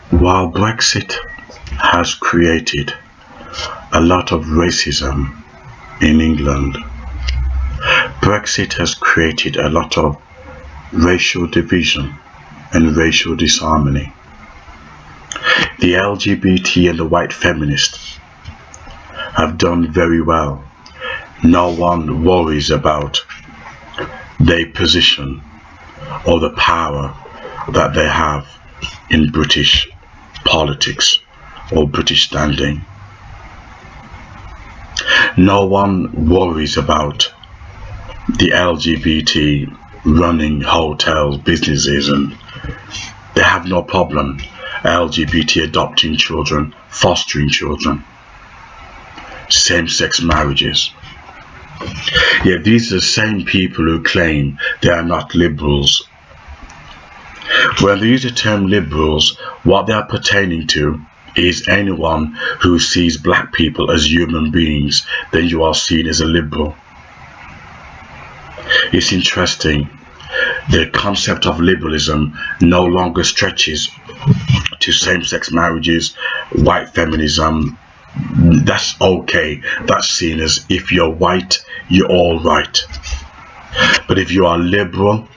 While Brexit has created a lot of racism in England, Brexit has created a lot of racial division and racial disharmony. The LGBT and the white feminists have done very well. No one worries about their position or the power that they have in British politics or British standing. No one worries about the LGBT running hotels, businesses, and they have no problem LGBT adopting children, fostering children, same-sex marriages. Yet these are the same people who claim they are not liberals. When they use the term liberals, what they are pertaining to is anyone who sees black people as human beings, then you are seen as a liberal. It's interesting. The concept of liberalism no longer stretches to same-sex marriages, white feminism. That's okay. That's seen as if you're white, you're all right. But if you are liberal,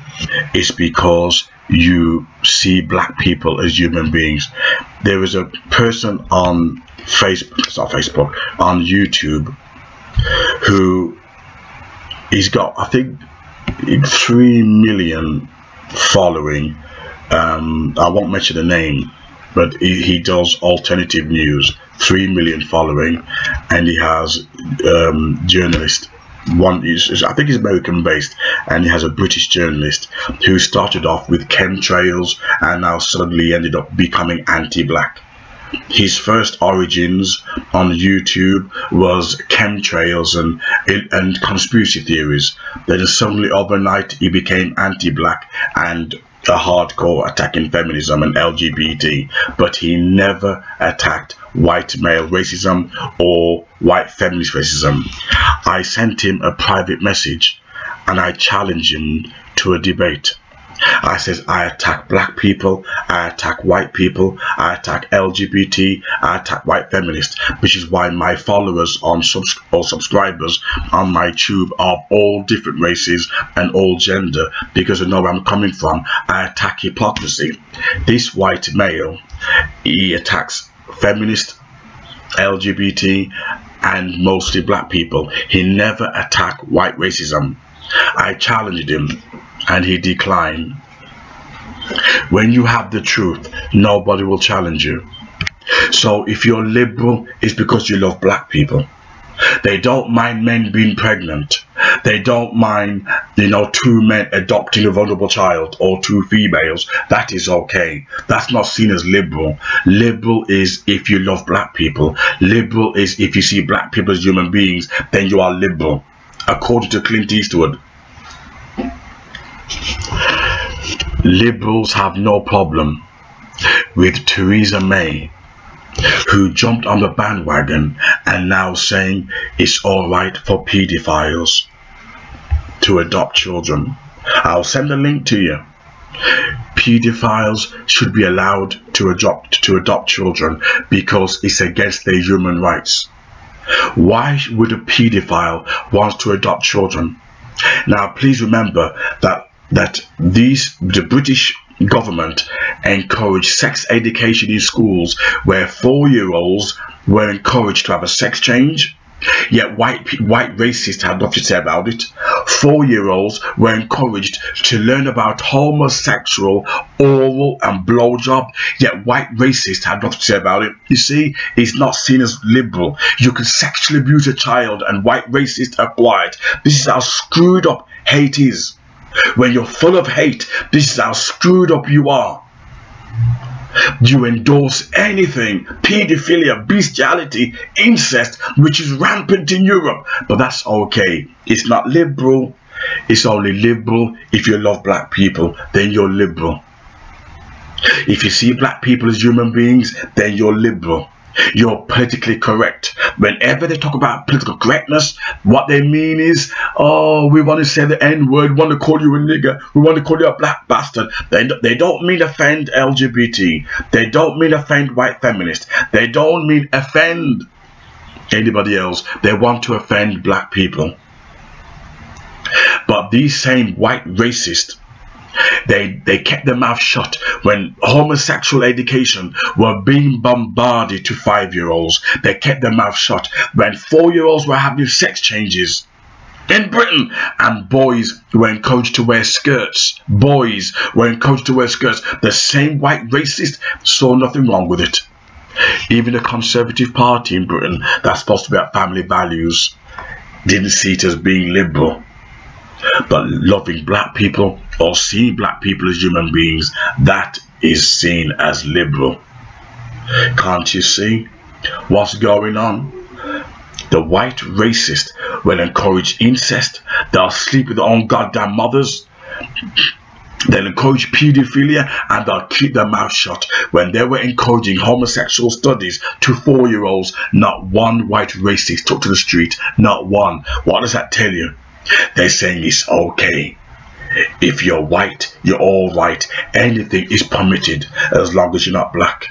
it's because you see black people as human beings. There is a person on Facebook, on YouTube, who he's got, I think, 3 million following. I won't mention the name, but he does alternative news. 3 million following, and he has journalist. One is, I think he's American based, and he has a British journalist who started off with chemtrails and now suddenly ended up becoming anti-black. His first origins on YouTube was chemtrails and conspiracy theories. Then suddenly overnight he became anti-black and a hardcore attacking feminism and LGBT, but he never attacked white male racism or white feminist racism. I sent him a private message and I challenged him to a debate. I says, I attack black people, I attack white people, I attack LGBT, I attack white feminists, which is why my followers on subscribers on my tube are all different races and all gender, because they know where I'm coming from. I attack hypocrisy. This white male, he attacks feminists, LGBT, and mostly black people. He never attacked white racism. I challenged him and he declined. When you have the truth, nobody will challenge you. So if you're liberal, it's because you love black people. They don't mind men being pregnant. They don't mind, 2 men adopting a vulnerable child or 2 females. That is okay. That's not seen as liberal. Liberal is if you love black people. Liberal is if you see black people as human beings, then you are liberal, according to Clint Eastwood. Liberals have no problem with Theresa May, who jumped on the bandwagon and now saying it's alright for pedophiles to adopt children. I'll send a link to you. Pedophiles should be allowed to adopt children because it's against their human rights. Why would a pedophile want to adopt children? Now please remember that the British government encouraged sex education in schools, where 4-year-olds were encouraged to have a sex change. Yet white racists had nothing to say about it. 4-year-olds were encouraged to learn about homosexual oral and blowjob. Yet white racists had nothing to say about it. You see, it's not seen as liberal. You can sexually abuse a child and white racists are quiet. This is how screwed up hate is. When you're full of hate, this is how screwed up you are. You endorse anything, pedophilia, bestiality, incest, which is rampant in Europe. But that's okay. It's not liberal. It's only liberal if you love black people, then you're liberal. If you see black people as human beings, then you're liberal. You're politically correct. Whenever they talk about political correctness, what they mean is, oh, we want to say the N-word, we want to call you a nigger, we want to call you a black bastard. They don't mean offend LGBT. They don't mean offend white feminists. They don't mean offend anybody else. They want to offend black people. But these same white racists, they kept their mouth shut when homosexual education were being bombarded to 5-year-olds. They kept their mouth shut when 4-year-olds were having sex changes in Britain, and boys were encouraged to wear skirts. Boys were encouraged to wear skirts. The same white racists saw nothing wrong with it. Even the Conservative Party in Britain, that's supposed to be about family values, didn't see it as being liberal. But loving black people or seeing black people as human beings, that is seen as liberal. Can't you see what's going on? The white racist will encourage incest. They'll sleep with their own goddamn mothers. They'll encourage pedophilia, and they'll keep their mouth shut. When they were encouraging homosexual studies to 4-year-olds, not one white racist took to the street. Not one. What does that tell you? They're saying it's okay. If you're white, you're all right. Anything is permitted as long as you're not black.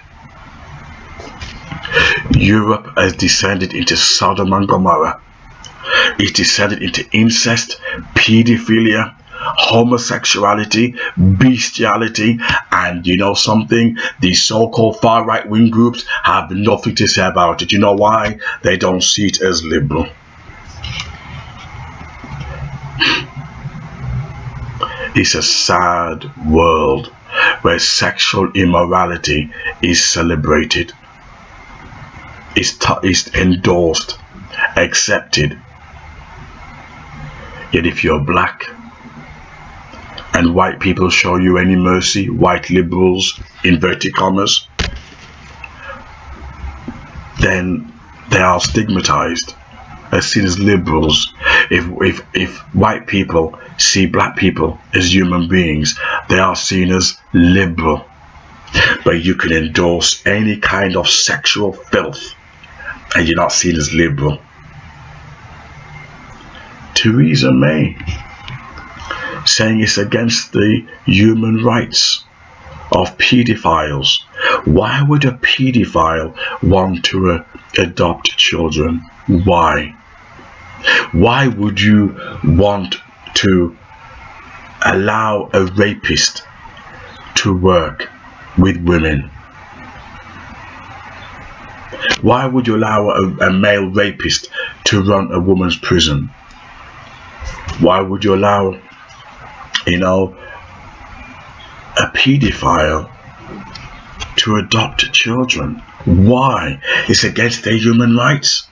Europe has descended into Sodom and Gomorrah. It's descended into incest, pedophilia, homosexuality, bestiality, and you know something? These so-called far right-wing groups have nothing to say about it. You know why? They don't see it as liberal. It's a sad world where sexual immorality is celebrated, is endorsed, accepted. Yet if you're black and white people show you any mercy, white liberals, inverted commas, then they are stigmatized, as seen as liberals. If white people see black people as human beings, they are seen as liberal. But you can endorse any kind of sexual filth and you're not seen as liberal. Theresa May saying it's against the human rights of pedophiles. Why would a pedophile want to adopt children? Why? Why would you want to allow a rapist to work with women? Why would you allow a male rapist to run a woman's prison? Why would you allow, you know, a pedophile to adopt children? Why? It's against their human rights.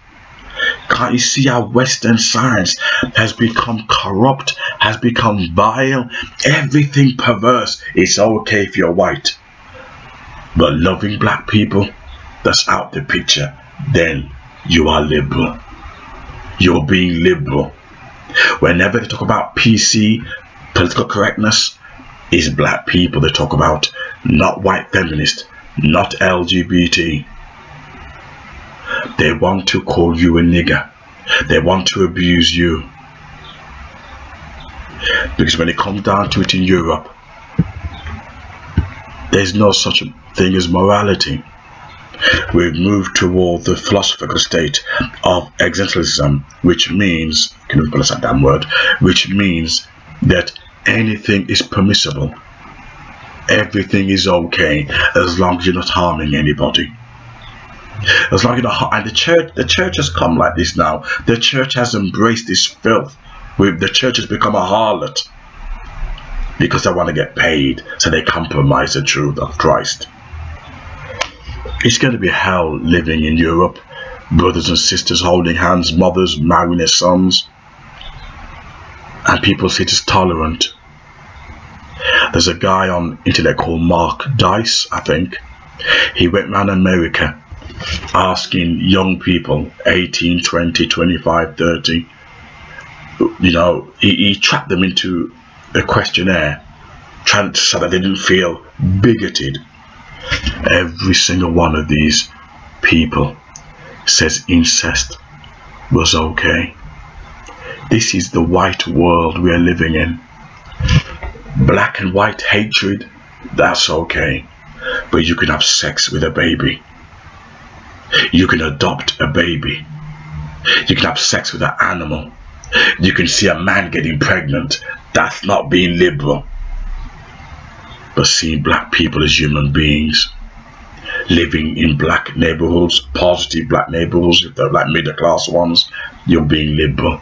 Can't you see how Western science has become corrupt, has become vile, everything perverse? It's okay if you're white, but loving black people, that's out the picture. Then you are liberal. You're being liberal. Whenever they talk about PC, political correctness, it's black people they talk about, not white feminists, not LGBT. They want to call you a nigger. They want to abuse you. Because when it comes down to it in Europe, there's no such a thing as morality. We've moved toward the philosophical state of existentialism, which means, can we pronounce that damn word, which means that anything is permissible. Everything is okay as long as you're not harming anybody. As long as you're not, and the church has come like this now. The church has embraced this filth. The church has become a harlot because they want to get paid, so they compromise the truth of Christ. It's going to be hell living in Europe. Brothers and sisters holding hands, mothers marrying their sons, and people see it as tolerant. There's a guy on internet called Mark Dice, I think. He went around America asking young people, 18, 20, 25, 30, you know, he trapped them into a questionnaire, trying to so that they didn't feel bigoted. Every single one of these people says incest was okay. This is the white world we are living in. Black and white hatred, that's okay. But you can have sex with a baby. You can adopt a baby. You can have sex with an animal. You can see a man getting pregnant. That's not being liberal. But seeing black people as human beings, living in black neighborhoods, positive black neighborhoods, if they're like middle class ones, you're being liberal.